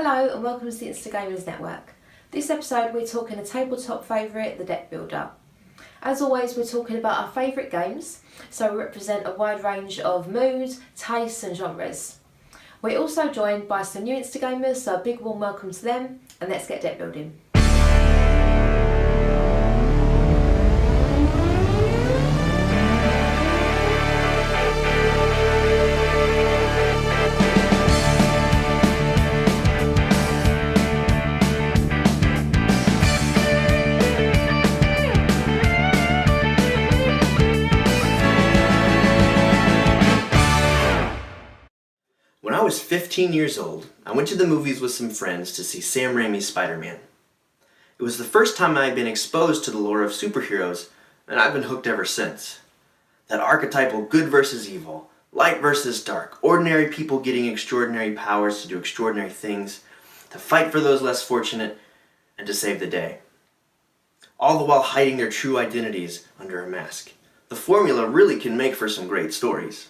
Hello and welcome to the Insta Gamers Network. This episode we're talking a tabletop favourite, the deck builder. As always, we're talking about our favourite games, so we represent a wide range of moods, tastes and genres. We're also joined by some new Insta Gamers, so a big warm welcome to them, and let's get deck building. When I was 15 years old, I went to the movies with some friends to see Sam Raimi's Spider-Man. It was the first time I had been exposed to the lore of superheroes, and I've been hooked ever since. That archetypal good versus evil, light versus dark, ordinary people getting extraordinary powers to do extraordinary things, to fight for those less fortunate, and to save the day. All the while hiding their true identities under a mask. The formula really can make for some great stories.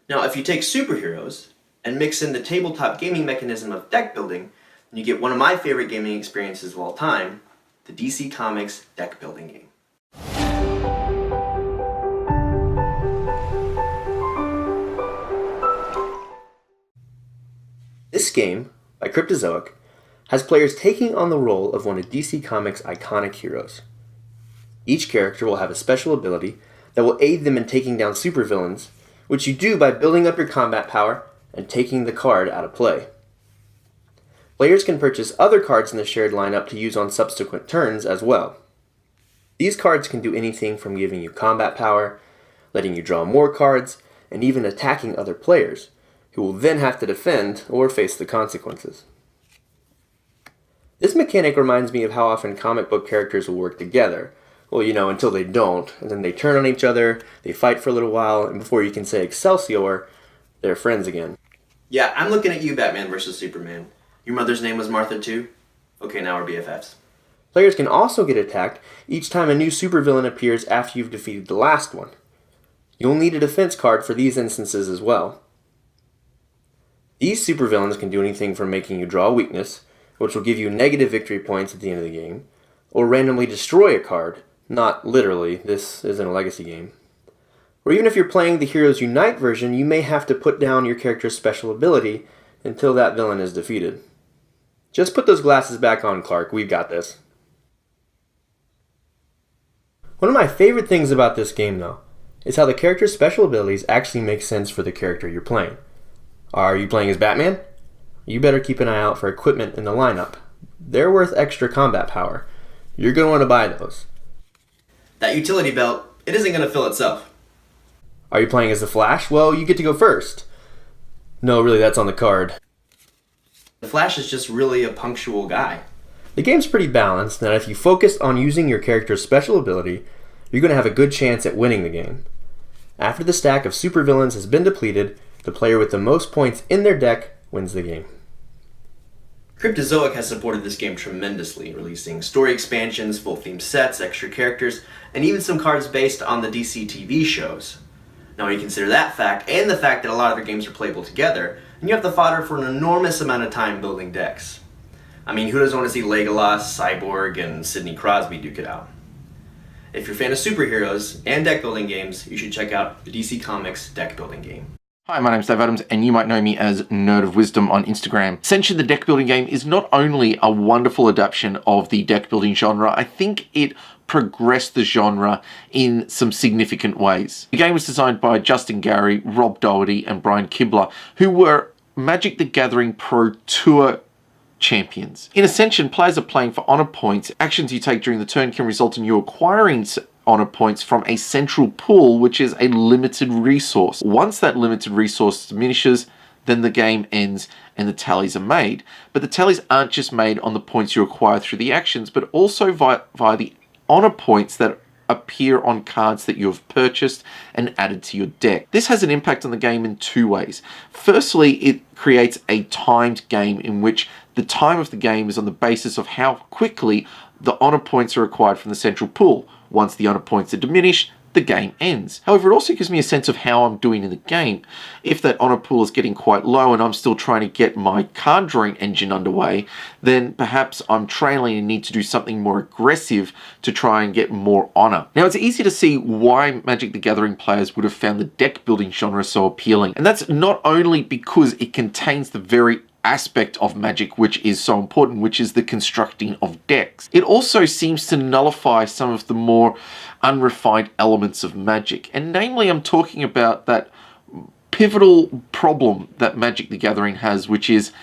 Now, if you take superheroes and mix in the tabletop gaming mechanism of deck building, then you get one of my favorite gaming experiences of all time, the DC Comics deck building game. This game, by Cryptozoic, has players taking on the role of one of DC Comics' iconic heroes. Each character will have a special ability that will aid them in taking down supervillains, which you do by building up your combat power and taking the card out of play. Players can purchase other cards in the shared lineup to use on subsequent turns as well. These cards can do anything from giving you combat power, letting you draw more cards, and even attacking other players, who will then have to defend or face the consequences. This mechanic reminds me of how often comic book characters will work together. Well, until they don't, and then they turn on each other, they fight for a little while, and before you can say Excelsior, they're friends again. Yeah, I'm looking at you, Batman vs. Superman. Your mother's name was Martha too? Okay, now we're BFFs. Players can also get attacked each time a new supervillain appears after you've defeated the last one. You'll need a defense card for these instances as well. These supervillains can do anything from making you draw a weakness, which will give you negative victory points at the end of the game, or randomly destroy a card. Not literally, this isn't a legacy game. Or even if you're playing the Heroes Unite version, you may have to put down your character's special ability until that villain is defeated. Just put those glasses back on, Clark, we've got this. One of my favorite things about this game, though, is how the character's special abilities actually make sense for the character you're playing. Are you playing as Batman? You better keep an eye out for equipment in the lineup. They're worth extra combat power. You're going to want to buy those. That utility belt, it isn't going to fill itself. Are you playing as the Flash? Well, you get to go first. No, really, that's on the card. The Flash is just really a punctual guy. The game's pretty balanced, and if you focus on using your character's special ability, you're going to have a good chance at winning the game. After the stack of supervillains has been depleted, the player with the most points in their deck wins the game. Cryptozoic has supported this game tremendously, releasing story expansions, full-theme sets, extra characters, and even some cards based on the DC TV shows. Now when you consider that fact, and the fact that a lot of their games are playable together, then you have the fodder for an enormous amount of time building decks. I mean, who doesn't want to see Legolas, Cyborg, and Sidney Crosby duke it out? If you're a fan of superheroes and deck building games, you should check out the DC Comics deck building game. Hi, my name's Dave Adams, and you might know me as nerdofwisdom on Instagram. Ascension, the deck building game, is not only a wonderful adaptation of the deck building genre, I think it progressed the genre in some significant ways. The game was designed by Justin Gary, Rob Doherty, and Brian Kibler, who were Magic the Gathering Pro Tour champions. In Ascension, players are playing for honor points. Actions you take during the turn can result in you acquiring honor points from a central pool, which is a limited resource. Once that limited resource diminishes, then the game ends and the tallies are made. But the tallies aren't just made on the points you acquire through the actions, but also via the honor points that appear on cards that you have purchased and added to your deck. This has an impact on the game in two ways. Firstly, it creates a timed game in which the time of the game is on the basis of how quickly the honor points are acquired from the central pool. Once the honor points are diminished, the game ends. However, it also gives me a sense of how I'm doing in the game. If that honor pool is getting quite low and I'm still trying to get my card drawing engine underway, then perhaps I'm trailing and need to do something more aggressive to try and get more honor. Now, it's easy to see why Magic the Gathering players would have found the deck building genre so appealing. And that's not only because it contains the very aspect of Magic which is so important, which is the constructing of decks. It also seems to nullify some of the more unrefined elements of Magic, and namely I'm talking about that pivotal problem that Magic the Gathering has, which is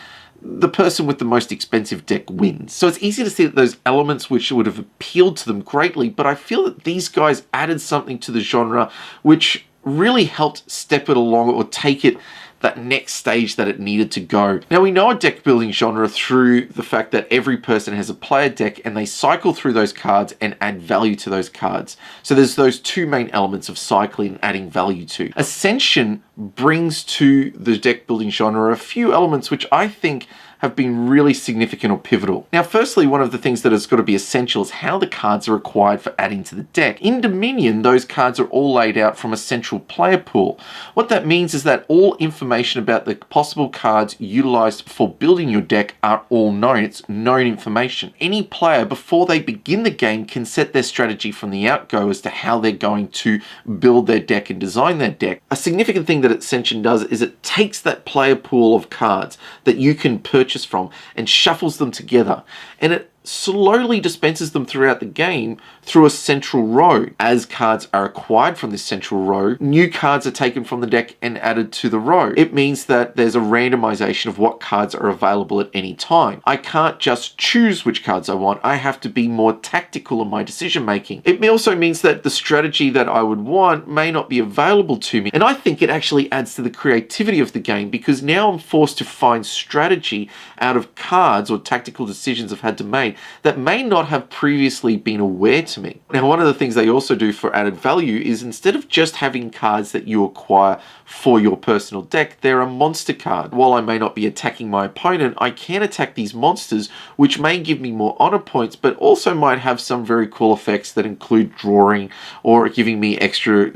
the person with the most expensive deck wins. So it's easy to see that those elements which would have appealed to them greatly, but I feel that these guys added something to the genre which really helped step it along or take it that next stage that it needed to go. Now, we know a deck building genre through the fact that every person has a player deck and they cycle through those cards and add value to those cards. So there's those two main elements of cycling and adding value to. Ascension brings to the deck building genre a few elements which I think have been really significant or pivotal. Now, firstly, one of the things that has got to be essential is how the cards are required for adding to the deck. In Dominion, those cards are all laid out from a central player pool. What that means is that all information about the possible cards utilized for building your deck are all known. It's known information. Any player, before they begin the game, can set their strategy from the outgo as to how they're going to build their deck and design their deck. A significant thing that Ascension does is it takes that player pool of cards that you can purchase from and shuffles them together, and it slowly dispenses them throughout the game through a central row. As cards are acquired from this central row, new cards are taken from the deck and added to the row. It means that there's a randomization of what cards are available at any time. I can't just choose which cards I want. I have to be more tactical in my decision making. It also means that the strategy that I would want may not be available to me. And I think it actually adds to the creativity of the game, because now I'm forced to find strategy out of cards or tactical decisions I've had to make that may not have previously been aware to me. Now, one of the things they also do for added value is, instead of just having cards that you acquire for your personal deck, they're a monster card. While I may not be attacking my opponent, I can attack these monsters, which may give me more honor points, but also might have some very cool effects that include drawing or giving me extra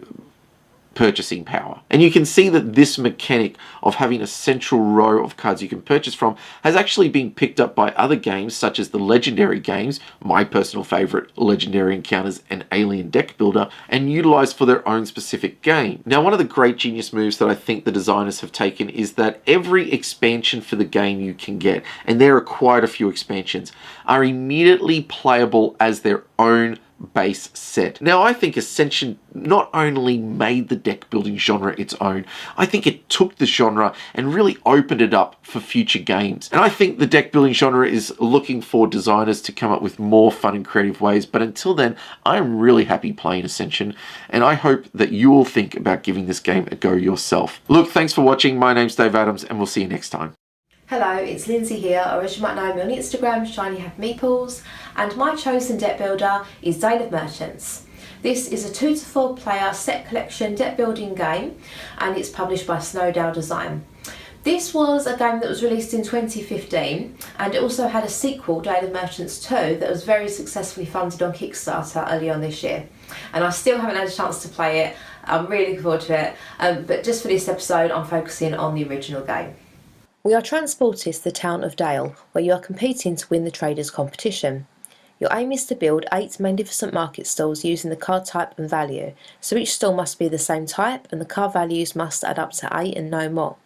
purchasing power. And you can see that this mechanic of having a central row of cards you can purchase from has actually been picked up by other games, such as the Legendary games, my personal favorite, Legendary Encounters and Alien Deck Builder, and utilized for their own specific game. Now, one of the great genius moves that I think the designers have taken is that every expansion for the game you can get, and there are quite a few expansions, are immediately playable as their own base set. Now, I think Ascension not only made the deck building genre its own, I think it took the genre and really opened it up for future games. And I think the deck building genre is looking for designers to come up with more fun and creative ways. But until then, I'm really happy playing Ascension, and I hope that you will think about giving this game a go yourself. Look, thanks for watching. My name's Dave Adams, and we'll see you next time. Hello, it's Lindsay here, or as you might know me on Instagram, shinnyhappymeeples, and my chosen deck builder is Dale of Merchants. This is a 2 to 4 player set collection deck building game, and it's published by Snowdale Design. This was a game that was released in 2015, and it also had a sequel, Dale of Merchants 2, that was very successfully funded on Kickstarter early on this year. And I still haven't had a chance to play it. I'm really looking forward to it, but just for this episode I'm focusing on the original game. We are transported to the town of Dale, where you are competing to win the traders' competition. Your aim is to build 8 magnificent market stalls using the card type and value, so each stall must be the same type and the card values must add up to 8 and no more.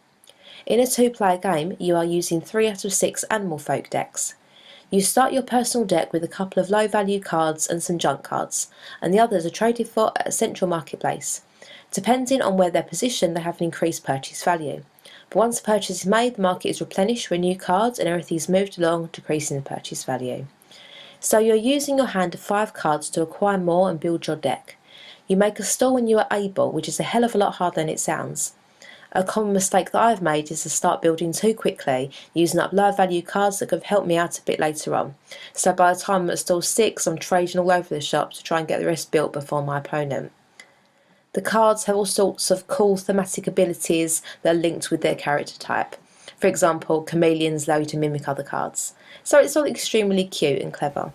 In a 2-player game, you are using 3 out of 6 Animal Folk decks. You start your personal deck with a couple of low value cards and some junk cards, and the others are traded for at a central marketplace. Depending on where they're positioned, they have an increased purchase value. But once the purchase is made, the market is replenished with new cards and everything is moved along, decreasing the purchase value. So you're using your hand of 5 cards to acquire more and build your deck. You make a stall when you are able, which is a hell of a lot harder than it sounds. A common mistake that I've made is to start building too quickly, using up low value cards that could have helped me out a bit later on. So by the time I'm at stall 6, I'm trading all over the shop to try and get the rest built before my opponent. The cards have all sorts of cool thematic abilities that are linked with their character type. For example, chameleons allow you to mimic other cards. So it's all extremely cute and clever.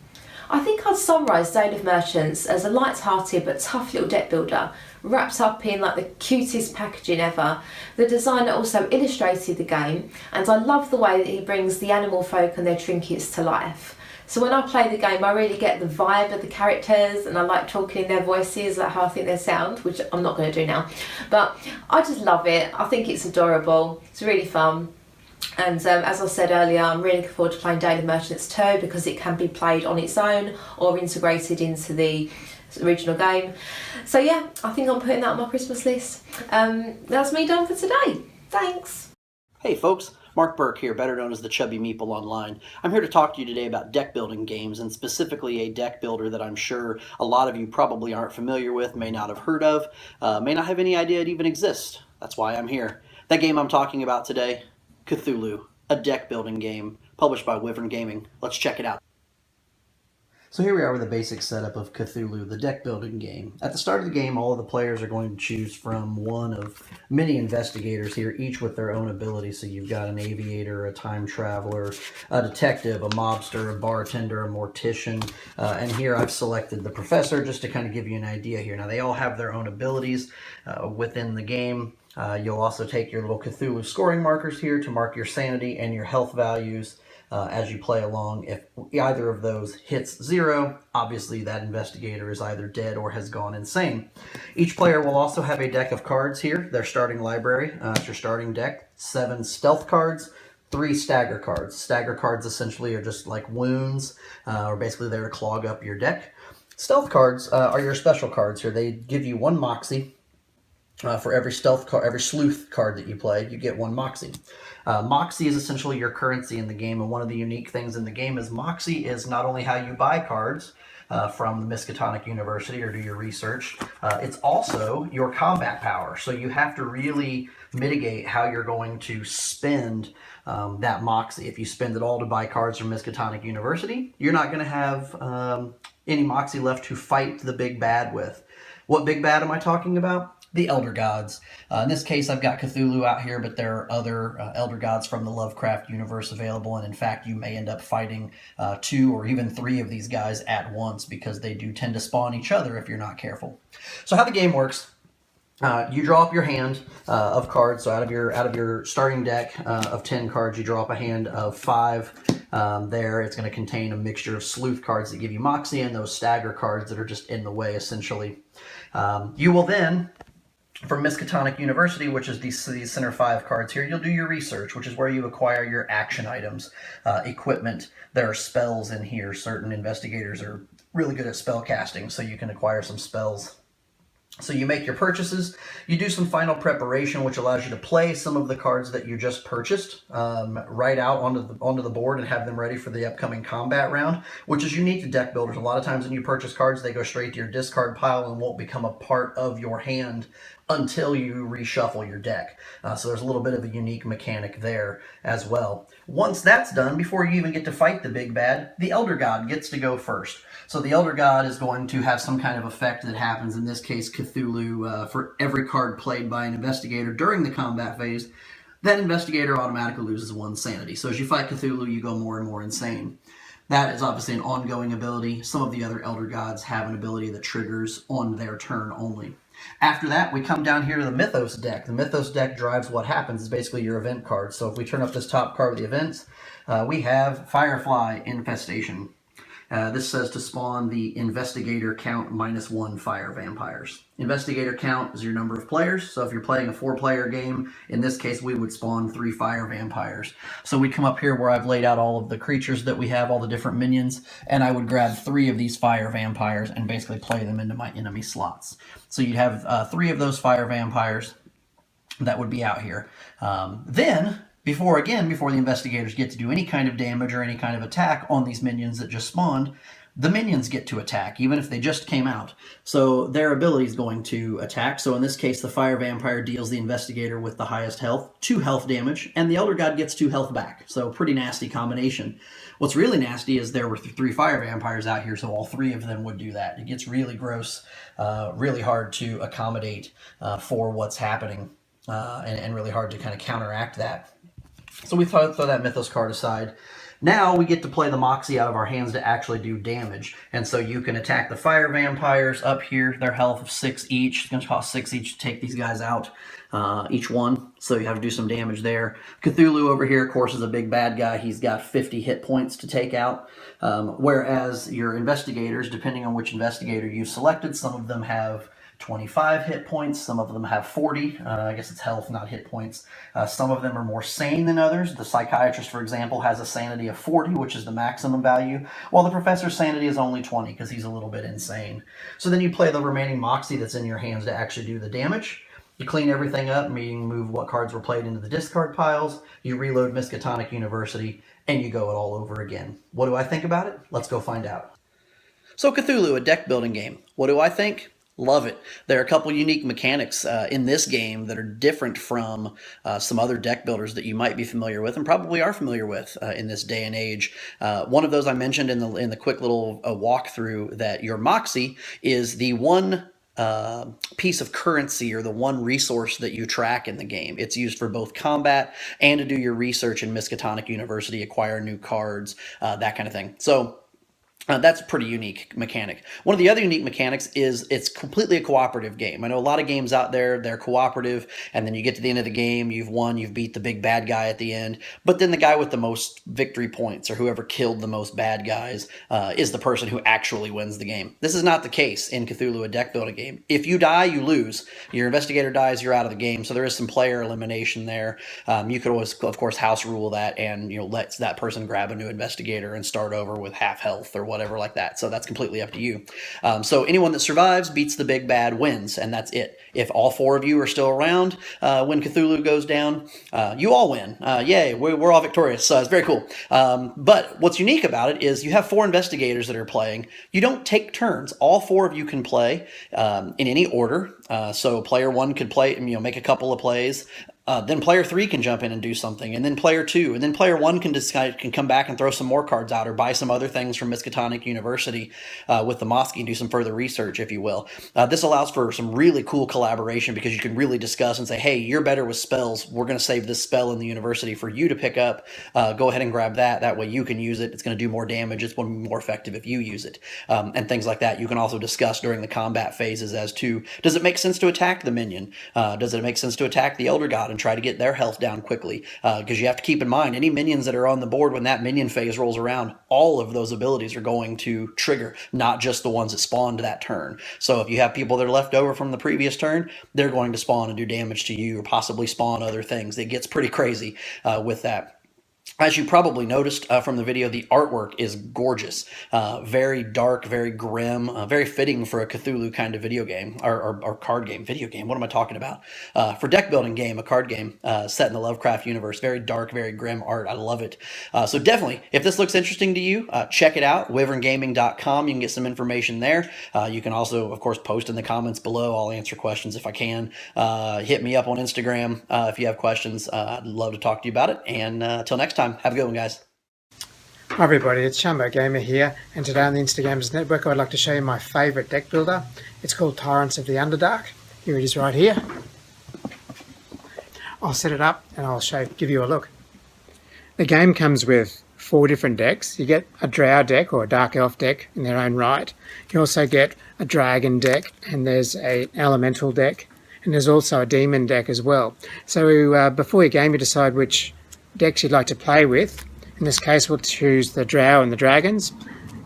I think I'd summarise Dale of Merchants as a light-hearted but tough little deck builder, wrapped up in like the cutest packaging ever. The designer also illustrated the game, and I love the way that he brings the animal folk and their trinkets to life. So when I play the game, I really get the vibe of the characters, and I like talking in their voices, like how I think they sound, which I'm not going to do now. But I just love it. I think it's adorable. It's really fun. And as I said earlier, I'm really looking forward to playing Dale of Merchants 2 because it can be played on its own or integrated into the original game. So yeah, I think I'm putting that on my Christmas list. That's me done for today. Thanks. Hey folks, Mark Burke here, better known as the Chubby Meeple online. I'm here to talk to you today about deck building games, and specifically a deck builder that I'm sure a lot of you probably aren't familiar with, may not have heard of, may not have any idea it even exists. That's why I'm here. That game I'm talking about today, Cthulhu, a deck building game published by Wyvern Gaming. Let's check it out. So here we are with the basic setup of Cthulhu, the deck building game. At the start of the game, all of the players are going to choose from one of many investigators here, each with their own abilities. So you've got an aviator, a time traveler, a detective, a mobster, a bartender, a mortician, and here I've selected the professor just to kind of give you an idea here. Now they all have their own abilities within the game. You'll also take your little Cthulhu scoring markers here to mark your sanity and your health values as you play along. If either of those hits 0, obviously that investigator is either dead or has gone insane. Each player will also have a deck of cards here, their starting library. It's your starting deck, 7 stealth cards, 3 stagger cards. Stagger cards essentially are just like wounds, or basically there to clog up your deck. Stealth cards are your special cards here. They give you 1 moxie. For every stealth card, every sleuth card that you play, you get 1 moxie. Moxie is essentially your currency in the game, and one of the unique things in the game is moxie is not only how you buy cards from the Miskatonic University or do your research, it's also your combat power. So you have to really mitigate how you're going to spend that moxie. If you spend it all to buy cards from Miskatonic University, you're not going to have any moxie left to fight the big bad with. What big bad am I talking about? The Elder Gods. In this case, I've got Cthulhu out here, but there are other Elder Gods from the Lovecraft universe available, and in fact, you may end up fighting 2 or even 3 of these guys at once because they do tend to spawn each other if you're not careful. So how the game works, you draw up your hand of cards. So out of your starting deck of 10 cards, you draw up a hand of 5. There, it's going to contain a mixture of sleuth cards that give you moxie and those stagger cards that are just in the way, essentially. You will then, from Miskatonic University, which is these center 5 cards here, you'll do your research, which is where you acquire your action items, equipment. There are spells in here. Certain investigators are really good at spell casting, so you can acquire some spells. So you make your purchases, you do some final preparation, which allows you to play some of the cards that you just purchased right out onto the board and have them ready for the upcoming combat round, which is unique to deck builders. A lot of times when you purchase cards, they go straight to your discard pile and won't become a part of your hand until you reshuffle your deck. So there's a little bit of a unique mechanic there as well. Once that's done, before you even get to fight the big bad, the Elder God gets to go first. So the Elder God is going to have some kind of effect that happens, in this case Cthulhu, for every card played by an investigator during the combat phase. That investigator automatically loses 1 sanity. So as you fight Cthulhu, you go more and more insane. That is obviously an ongoing ability. Some of the other Elder Gods have an ability that triggers on their turn only. After that, we come down here to the Mythos deck. The Mythos deck drives what happens. It's basically your event cards. So if we turn up this top card of the events, we have Firefly Infestation. This says to spawn the Investigator count -1 fire vampires. Investigator count is your number of players. So if you're playing a 4-player game, in this case we would spawn 3 fire vampires. So we come up here where I've laid out all of the creatures that we have, all the different minions, and I would grab 3 of these fire vampires and basically play them into my enemy slots. So you'd have 3 of those fire vampires that would be out here. Then, before the investigators get to do any kind of damage or any kind of attack on these minions that just spawned, the minions get to attack, even if they just came out. So their ability is going to attack. So in this case, the fire vampire deals the investigator with the highest health 2 health damage, and the Elder God gets 2 health back. So pretty nasty combination. What's really nasty is there were 3 fire vampires out here, so all 3 of them would do that. It gets really gross, really hard to accommodate for what's happening, and really hard to kind of counteract that. So we throw that Mythos card aside. Now we get to play the Moxie out of our hands to actually do damage. And so you can attack the fire vampires up here. Their health of 6 each. It's going to cost 6 each to take these guys out, each one. So you have to do some damage there. Cthulhu over here, of course, is a big bad guy. He's got 50 hit points to take out. Whereas your investigators, depending on which investigator you selected, some of them have 25 hit points, some of them have 40. I guess it's health, not hit points. Some of them are more sane than others. The psychiatrist, for example, has a sanity of 40, which is the maximum value, while the professor's sanity is only 20 because he's a little bit insane. So then you play the remaining Moxie that's in your hands to actually do the damage. You clean everything up, meaning move what cards were played into the discard piles. You reload Miskatonic University, and you go it all over again. What do I think about it? Let's go find out. So Cthulhu, a deck building game. What do I think? Love it. There are a couple unique mechanics in this game that are different from some other deck builders that you might be familiar with and probably are familiar with in this day and age. One of those I mentioned in the quick little walkthrough, that your Moxie is the one piece of currency or the one resource that you track in the game. It's used for both combat and to do your research in Miskatonic University, acquire new cards, that kind of thing. So that's a pretty unique mechanic. One of the other unique mechanics is it's completely a cooperative game. I know a lot of games out there, they're cooperative, and then you get to the end of the game, you've won, you've beat the big bad guy at the end, but then the guy with the most victory points or whoever killed the most bad guys is the person who actually wins the game. This is not the case in Cthulhu, a deck building game. If you die, you lose. Your investigator dies, you're out of the game, so there is some player elimination there. You could always, of course, house rule that and let that person grab a new investigator and start over with half health or whatever like that. So that's completely up to you. So anyone that survives beats the big bad wins, and that's it. If all 4 of you are still around when Cthulhu goes down, you all win. Yay, we're all victorious. So it's very cool. But what's unique about it is you have 4 investigators that are playing. You don't take turns. All 4 of you can play in any order. So player 1 could play, make a couple of plays. Then player 3 can jump in and do something, and then player 2, and then player 1 can come back and throw some more cards out or buy some other things from Miskatonic University with the Moxie and do some further research, if you will. This allows for some really cool collaboration because you can really discuss and say, hey, you're better with spells. We're going to save this spell in the university for you to pick up. Go ahead and grab that. That way you can use it. It's going to do more damage. It's going to be more effective if you use it, and things like that. You can also discuss during the combat phases as to, does it make sense to attack the minion? Does it make sense to attack the Elder God and try to get their health down quickly, because you have to keep in mind any minions that are on the board when that minion phase rolls around, all of those abilities are going to trigger, not just the ones that spawned that turn. So if you have people that are left over from the previous turn, they're going to spawn and do damage to you or possibly spawn other things. It gets pretty crazy with that. As you probably noticed from the video, the artwork is gorgeous. Very dark, very grim, very fitting for a Cthulhu kind of video game, or card game. Video game, what am I talking about? For deck building game, a card game set in the Lovecraft universe. Very dark, very grim art. I love it. So definitely, if this looks interesting to you, check it out, wyverngaming.com. You can get some information there. You can also, of course, post in the comments below. I'll answer questions if I can. Hit me up on Instagram if you have questions. I'd love to talk to you about it. And until next time, have a good one, guys. Hi everybody, it's charmbo.gamer here, and today on the Instagamers Network I'd like to show you my favourite deck builder. It's called Tyrants of the Underdark. Here it is right here. I'll set it up and I'll give you a look. The game comes with 4 different decks. You get a Drow deck or a Dark Elf deck in their own right. You also get a Dragon deck, and there's an Elemental deck, and there's also a Demon deck as well. So before your game you decide which decks you'd like to play with. In this case we'll choose the Drow and the Dragons.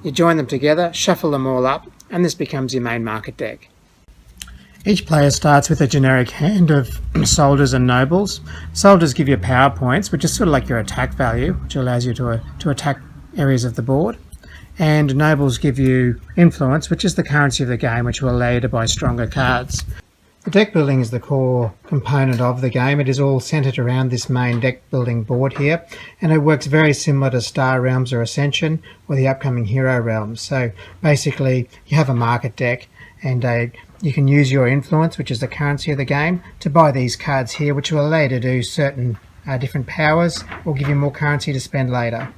You join them together, shuffle them all up, and this becomes your main market deck. Each player starts with a generic hand of soldiers and nobles. Soldiers give you power points, which is sort of like your attack value, which allows you to attack areas of the board. And nobles give you influence, which is the currency of the game, which will allow you to buy stronger cards. The deck building is the core component of the game. It is all centered around this main deck building board here, and it works very similar to Star Realms or Ascension or the upcoming Hero Realms. So basically you have a market deck, and you can use your influence, which is the currency of the game, to buy these cards here, which will allow you to do certain different powers or give you more currency to spend later.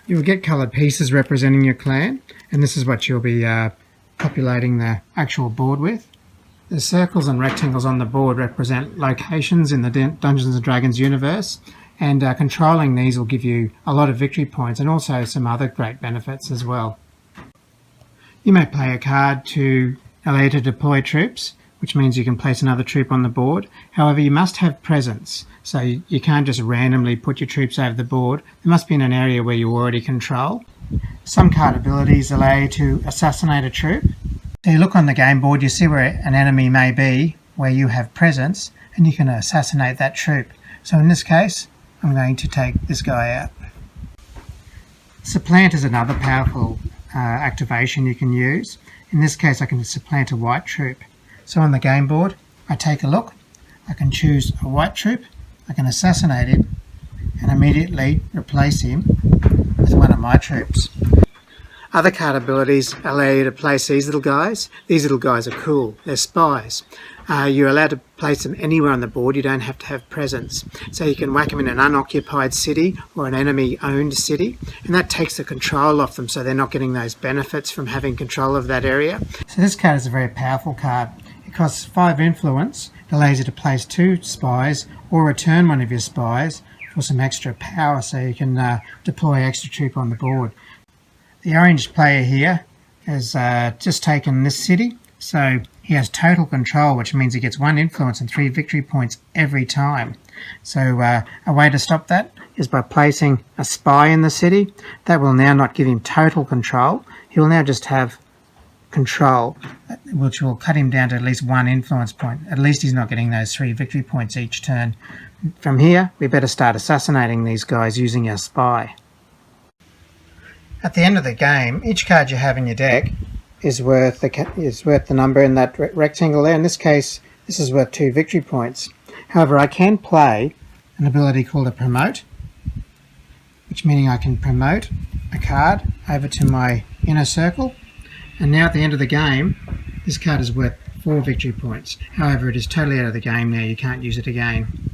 You will get coloured pieces representing your clan, and this is what you'll be populating the actual board with. The circles and rectangles on the board represent locations in the Dungeons & Dragons universe. And controlling these will give you a lot of victory points and also some other great benefits as well. You may play a card to allow you to deploy troops, which means you can place another troop on the board. However, you must have presence, so you can't just randomly put your troops over the board. They must be in an area where you already control. Some card abilities allow you to assassinate a troop. So you look on the game board, you see where an enemy may be, where you have presence, and you can assassinate that troop. So in this case, I'm going to take this guy out. Supplant is another powerful activation you can use. In this case, I can supplant a white troop. So on the game board, I take a look, I can choose a white troop, I can assassinate him, and immediately replace him with one of my troops. Other card abilities allow you to place these little guys. These little guys are cool, they're spies. You're allowed to place them anywhere on the board, you don't have to have presence. So you can whack them in an unoccupied city or an enemy-owned city, and that takes the control off them so they're not getting those benefits from having control of that area. So this card is a very powerful card. It costs 5 influence, it allows you to place 2 spies or return one of your spies for some extra power so you can deploy extra troop on the board. The orange player here has just taken this city, so he has total control, which means he gets 1 influence and 3 victory points every time. So a way to stop that is by placing a spy in the city. That will now not give him total control. He will now just have control, which will cut him down to at least 1 influence point. At least he's not getting those 3 victory points each turn. From here, we better start assassinating these guys using our spy. At the end of the game, each card you have in your deck is worth the number in that rectangle there. In this case, this is worth 2 victory points. However, I can play an ability called a promote, which meaning I can promote a card over to my inner circle, and now at the end of the game, this card is worth 4 victory points. However, it is totally out of the game now, you can't use it again.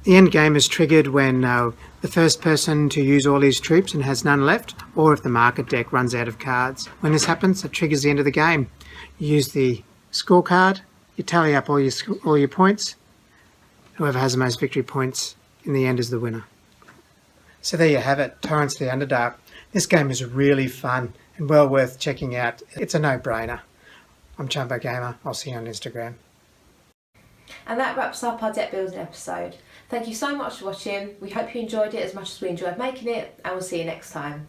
The end game is triggered when the first person to use all his troops and has none left, or if the market deck runs out of cards. When this happens, it triggers the end of the game. You use the scorecard, you tally up all your points. Whoever has the most victory points in the end is the winner. So there you have it, Torrents the Underdark. This game is really fun and well worth checking out. It's a no-brainer. I'm charmbo.gamer. I'll see you on Instagram. And that wraps up our deck building episode. Thank you so much for watching. We hope you enjoyed it as much as we enjoyed making it, and we'll see you next time.